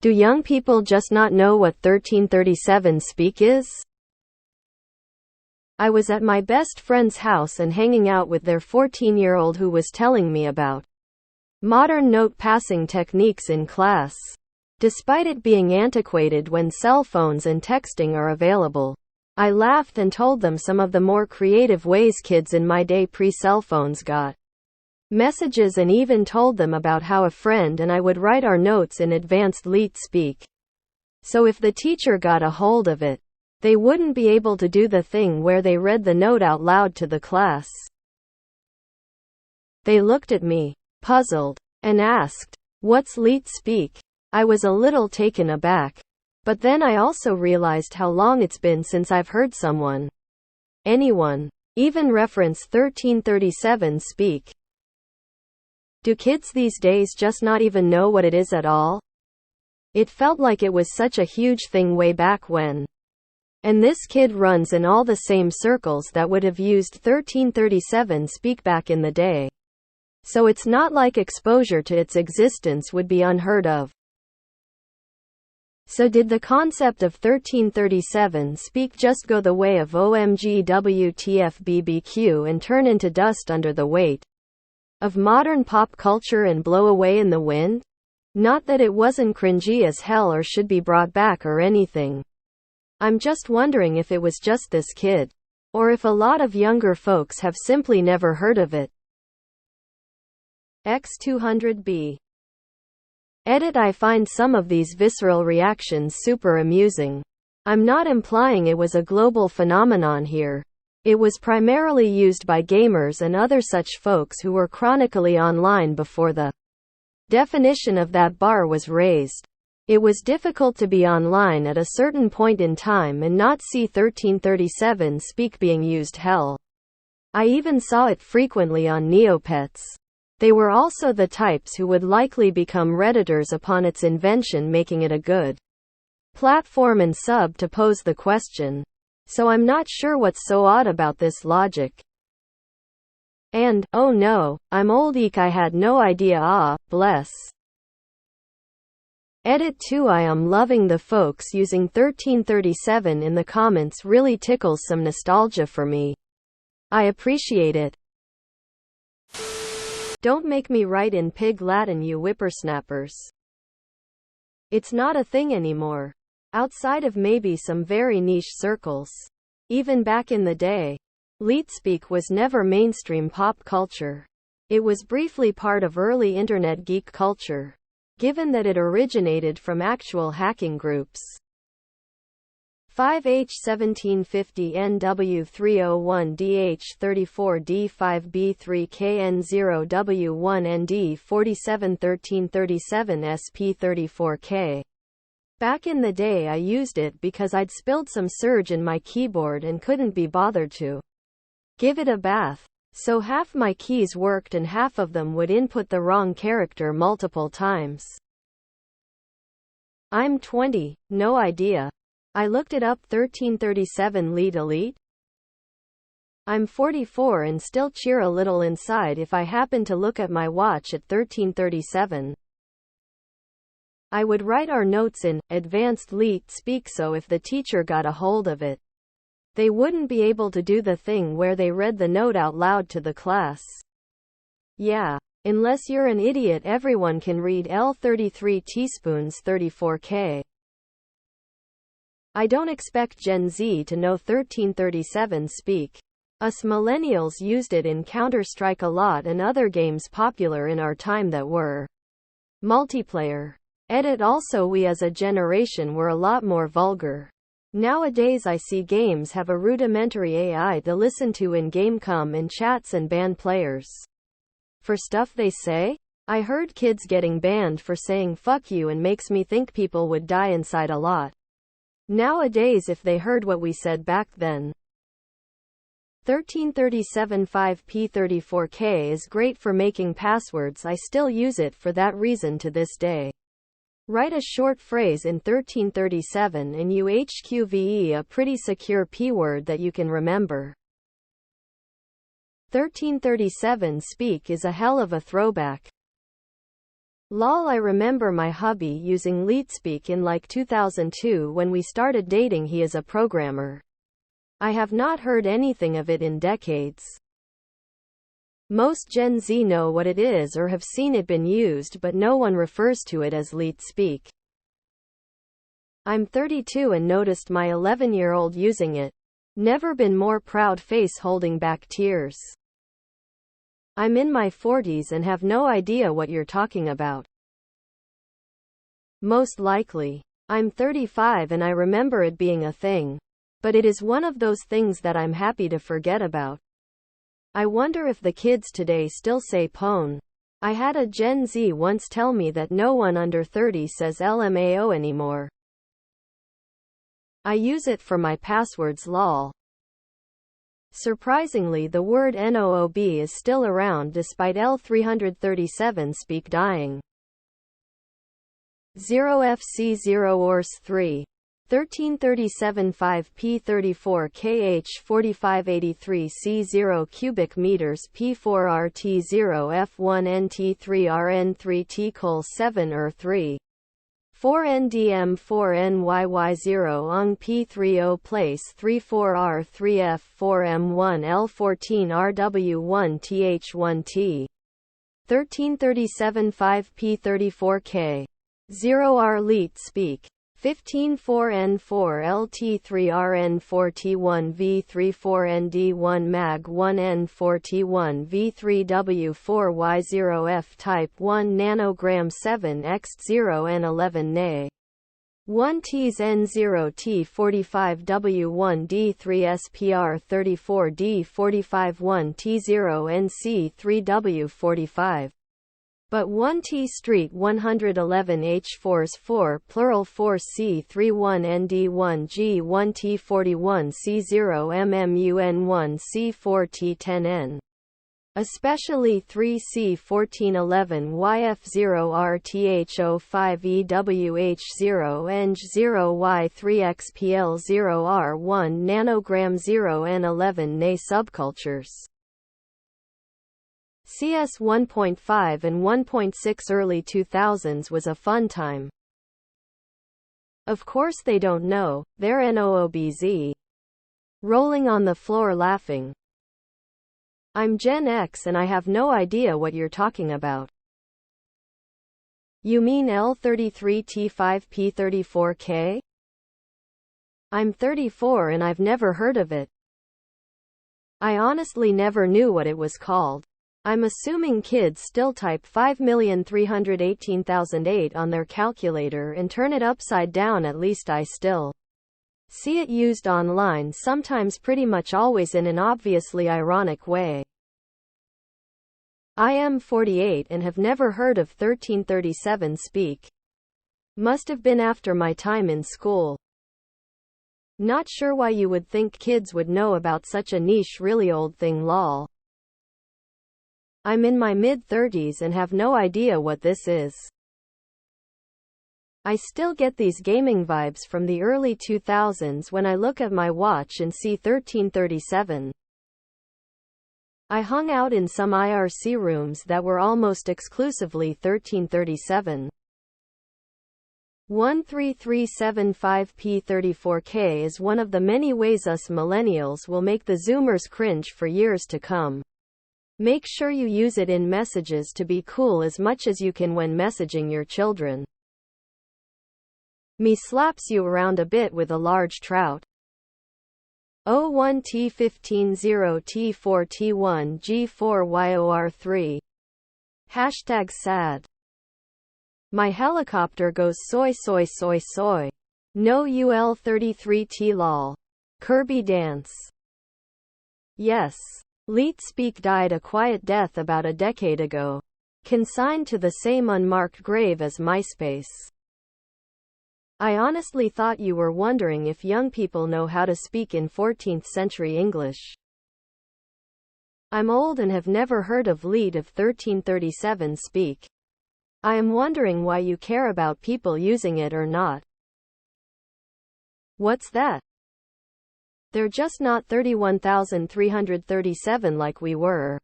Do young people just not know what 1337 speak is? I was at my best friend's house and hanging out with their 14-year-old who was telling me about modern note-passing techniques in class. Despite it being antiquated when cell phones and texting are available, I laughed and told them some of the more creative ways kids in my day pre-cell phones got messages, and even told them about how a friend and I would write our notes in advanced leet speak. So if the teacher got a hold of it, they wouldn't be able to do the thing where they read the note out loud to the class. They looked at me, puzzled, and asked, "What's leet speak?" I was a little taken aback. But then I also realized how long it's been since I've heard anyone, even reference 1337 speak. Do kids these days just not even know what it is at all? It felt like it was such a huge thing way back when. And this kid runs in all the same circles that would have used 1337 speak back in the day. So it's not like exposure to its existence would be unheard of. So did the concept of 1337 speak just go the way of OMG WTF BBQ and turn into dust under the weight of modern pop culture and blow away in the wind? Not that it wasn't cringy as hell or should be brought back or anything. I'm just wondering if it was just this kid, or if a lot of younger folks have simply never heard of it. X200B. Edit. I find some of these visceral reactions super amusing. I'm not implying it was a global phenomenon here. It was primarily used by gamers and other such folks who were chronically online before the definition of that bar was raised. It was difficult to be online at a certain point in time and not see 1337 speak being used. Hell, I even saw it frequently on Neopets. They were also the types who would likely become Redditors upon its invention, making it a good platform and sub to pose the question. So I'm not sure what's so odd about this logic. And, oh no, I'm old eek, I had no idea. Ah, bless. Edit 2. I am loving the folks using 1337 in the comments, really tickles some nostalgia for me. I appreciate it. Don't make me write in pig Latin, you whippersnappers. It's not a thing anymore. Outside of maybe some very niche circles. Even back in the day, leetspeak was never mainstream pop culture. It was briefly part of early internet geek culture, given that it originated from actual hacking groups. 5H1750NW301DH34D5B3KN0W1ND471337SP34K. Back in the day I used it because I'd spilled some surge in my keyboard and couldn't be bothered to give it a bath. So half my keys worked and half of them would input the wrong character multiple times. I'm 20, no idea. I looked it up. 1337 lead elite. I'm 44 and still cheer a little inside if I happen to look at my watch at 1337. I would write our notes in advanced leet speak, so if the teacher got a hold of it, they wouldn't be able to do the thing where they read the note out loud to the class. Yeah, unless you're an idiot, everyone can read L33 teaspoons 34K. I don't expect Gen Z to know 1337 speak. Us millennials used it in Counter-Strike a lot and other games popular in our time that were multiplayer. Edit. Also, we as a generation were a lot more vulgar. Nowadays I see games have a rudimentary AI to listen to in game comm and chats and ban players for stuff they say. I heard kids getting banned for saying fuck you, and makes me think people would die inside a lot nowadays if they heard what we said back then. 1337 5P34K is great for making passwords. I still use it for that reason to this day. Write a short phrase in 1337 and you HQVE a pretty secure P-word that you can remember. 1337 speak is a hell of a throwback. Lol, I remember my hubby using LeetSpeak in like 2002 when we started dating. He is a programmer. I have not heard anything of it in decades. Most Gen Z know what it is or have seen it been used, but no one refers to it as LeetSpeak. I'm 32 and noticed my 11-year-old using it. Never been more proud, face holding back tears. I'm in my 40s and have no idea what you're talking about. Most likely. I'm 35 and I remember it being a thing. But it is one of those things that I'm happy to forget about. I wonder if the kids today still say pwn. I had a Gen Z once tell me that no one under 30 says LMAO anymore. I use it for my passwords, lol. Surprisingly, the word NOOB is still around despite L337 speak dying. 0FC0 ORS 3. 1337 5P34 KH 4583 C0 cubic meters P4 RT0 F1 NT3 RN3 T col 7 3 4 NDM 4 NYY0 UNG P30 place 34 R3 F4 M1 L14 RW1 TH1T 1337 5P34 K 0 R LeetSpeak 15-4N4-LT3RN4T1V34ND1 MAG1N4T1V3W4Y0F Type 1 nanogram 7X0N11 Na 1 Ts N0 T45W1 D3 SPR34 D45 1 T0 NC3W45 but 1 T Street 111 H4s 4 plural 4 C31 ND1 G1 T41 C0 MMUN1 C4 T10N especially 3 C1411 YF0 RTH05 EWH0 ENG0 Y3XPL0 R1 nanogram 0 N11 Na subcultures CS 1.5 and 1.6 early 2000s was a fun time. Of course they don't know, they're NOOBZ. Rolling on the floor laughing. I'm Gen X and I have no idea what you're talking about. You mean L33T5P34K? I'm 34 and I've never heard of it. I honestly never knew what it was called. I'm assuming kids still type 5,318,008 on their calculator and turn it upside down. At least I still see it used online, sometimes pretty much always in an obviously ironic way. I am 48 and have never heard of 1337 speak. Must have been after my time in school. Not sure why you would think kids would know about such a niche really old thing, lol. I'm in my mid-30s and have no idea what this is. I still get these gaming vibes from the early 2000s when I look at my watch and see 1337. I hung out in some IRC rooms that were almost exclusively 1337. 13375P34K is one of the many ways us millennials will make the Zoomers cringe for years to come. Make sure you use it in messages to be cool as much as you can when messaging your children. Me slaps you around a bit with a large trout. 01T15 0T4T1 G4YOR3. Hashtag sad. My helicopter goes soy soy soy soy. No UL33T lol. Kirby dance. Yes. LeetSpeak died a quiet death about a decade ago. Consigned to the same unmarked grave as MySpace. I honestly thought you were wondering if young people know how to speak in 14th century English. I'm old and have never heard of Leet of 1337 speak. I am wondering why you care about people using it or not. What's that? They're just not 31,337 like we were.